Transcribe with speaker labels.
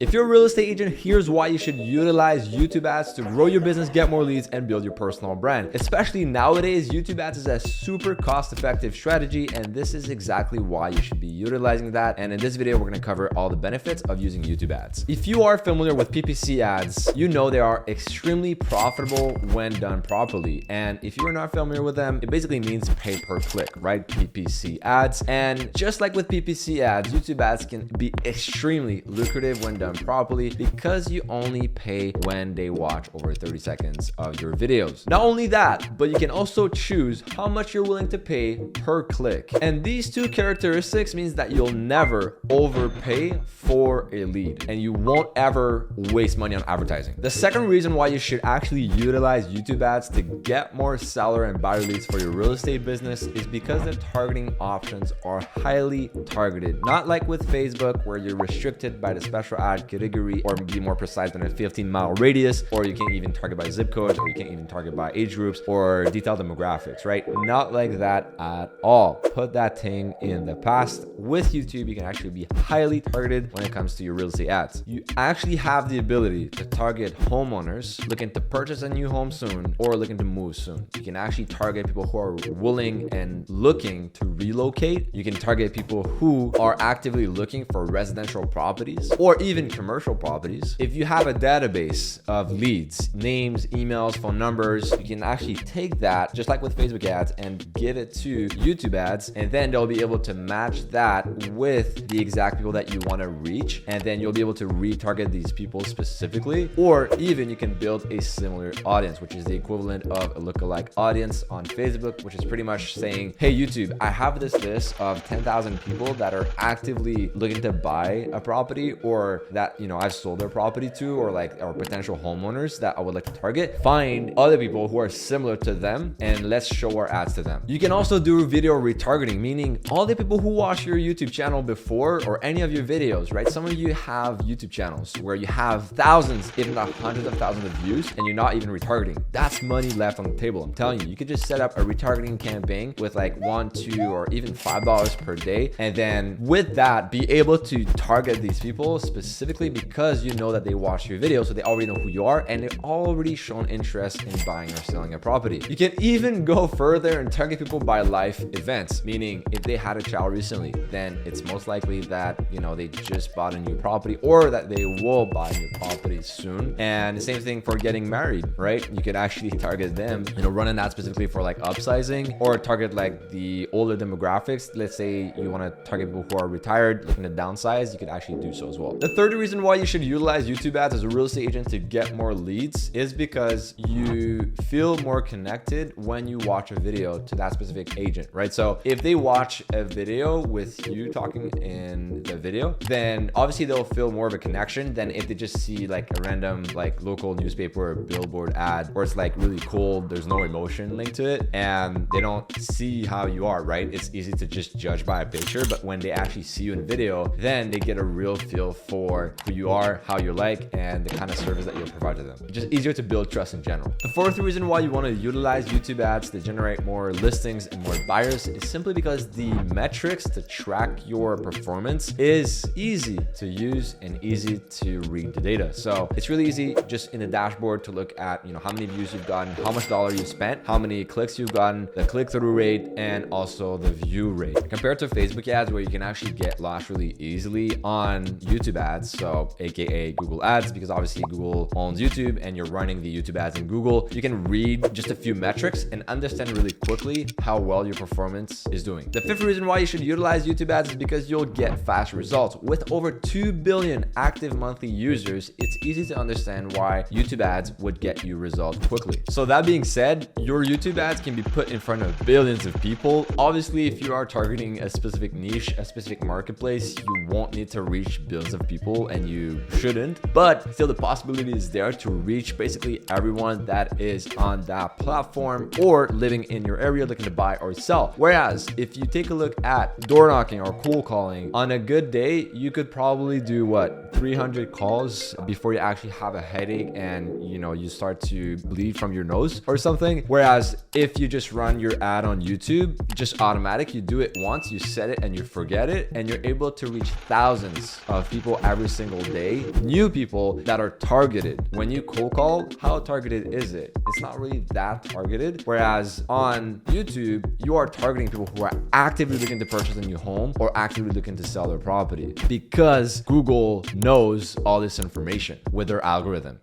Speaker 1: If you're a real estate agent, here's why you should utilize YouTube ads to grow your business, get more leads, and build your personal brand. Especially nowadays, YouTube ads is a super cost-effective strategy, and this is exactly why you should be utilizing that. And in this video, we're gonna cover all the benefits of using YouTube ads. If you are familiar with PPC ads, you know they are extremely profitable when done properly. And if you're not familiar with them, it basically means pay per click, right? PPC ads. And just like with PPC ads, YouTube ads can be extremely lucrative when done properly because you only pay when they watch over 30 seconds of your videos. Not only that, but you can also choose how much you're willing to pay per click. And these two characteristics means that you'll never overpay for a lead and you won't ever waste money on advertising. The second reason why you should actually utilize YouTube ads to get more seller and buyer leads for your real estate business is because the targeting options are highly targeted. Not like with Facebook where you're restricted by the special ad category, or be more precise than a 15-mile radius, or you can't even target by zip codes, or you can't even target by age groups or detailed demographics, right? Not like that at all. Put that thing in the past. With YouTube, you can actually be highly targeted when it comes to your real estate ads. You actually have the ability to target homeowners looking to purchase a new home soon or looking to move soon. You can actually target people who are willing and looking to relocate. You can target people who are actively looking for residential properties or even commercial properties. If you have a database of leads, names, emails, phone numbers, you can actually take that, just like with Facebook ads, and give it to YouTube ads, and then they'll be able to match that with the exact people that you want to reach, and then you'll be able to retarget these people specifically, or even you can build a similar audience, which is the equivalent of a lookalike audience on Facebook, which is pretty much saying, hey YouTube, I have this list of 10,000 people that are actively looking to buy a property, or that I've sold their property to, or potential homeowners that I would like to target. Find other people who are similar to them and let's show our ads to them. You can also do video retargeting, meaning all the people who watch your YouTube channel before or any of your videos, right? Some of you have YouTube channels where you have thousands, if not hundreds of thousands of views, and you're not even retargeting. That's money left on the table. I'm telling you, you could just set up a retargeting campaign with like $1, $2, or even $5 per day. And then with that, be able to target these people specifically because you know that they watch your video, so they already know who you are and they've already shown interest in buying or selling a property. You can even go further and target people by life events, meaning if they had a child recently, then it's most likely that they just bought a new property or that they will buy a new property soon. And the same thing for getting married, right? You could actually target them, running that specifically for like upsizing, or target like the older demographics. Let's say you want to target people who are retired looking to downsize, you could actually do so as well. The third reason why you should utilize YouTube ads as a real estate agent to get more leads is because you feel more connected when you watch a video to that specific agent, right? So if they watch a video with you talking in the video, then obviously they'll feel more of a connection than if they just see like a random like local newspaper or billboard ad where it's like really cool, there's no emotion linked to it, and they don't see how you are, right? It's easy to just judge by a picture, but when they actually see you in video, then they get a real feel for who you are, how you're like, and the kind of service that you'll provide to them. It's just easier to build trust in general. The fourth reason why you want to utilize YouTube ads to generate more listings and more buyers is simply because the metrics to track your performance is easy to use and easy to read the data. So it's really easy just in the dashboard to look at, how many views you've gotten, how much dollar you spent, how many clicks you've gotten, the click-through rate, and also the view rate. Compared to Facebook ads where you can actually get lost really easily on YouTube ads, so aka Google ads, because obviously Google owns YouTube and you're running the YouTube ads in Google, you can read just a few metrics and understand really quickly how well your performance is doing. The fifth reason why you should utilize YouTube ads is because you'll get fast results. With over 2 billion active monthly users, it's easy to understand why YouTube ads would get you results quickly. So that being said, your YouTube ads can be put in front of billions of people. Obviously, if you are targeting a specific niche, a specific marketplace, you won't need to reach billions of people, and you shouldn't, but still the possibility is there to reach basically everyone that is on that platform or living in your area looking to buy or sell. Whereas if you take a look at door knocking or cold calling, on a good day, you could probably do 300 calls before you actually have a headache and you start to bleed from your nose or something. Whereas if you just run your ad on YouTube, just automatic, you do it once, you set it and you forget it, and you're able to reach thousands of people every every single day, new people that are targeted. When you cold call, how targeted is it? It's not really that targeted. Whereas on YouTube, you are targeting people who are actively looking to purchase a new home or actively looking to sell their property, because Google knows all this information with their algorithm.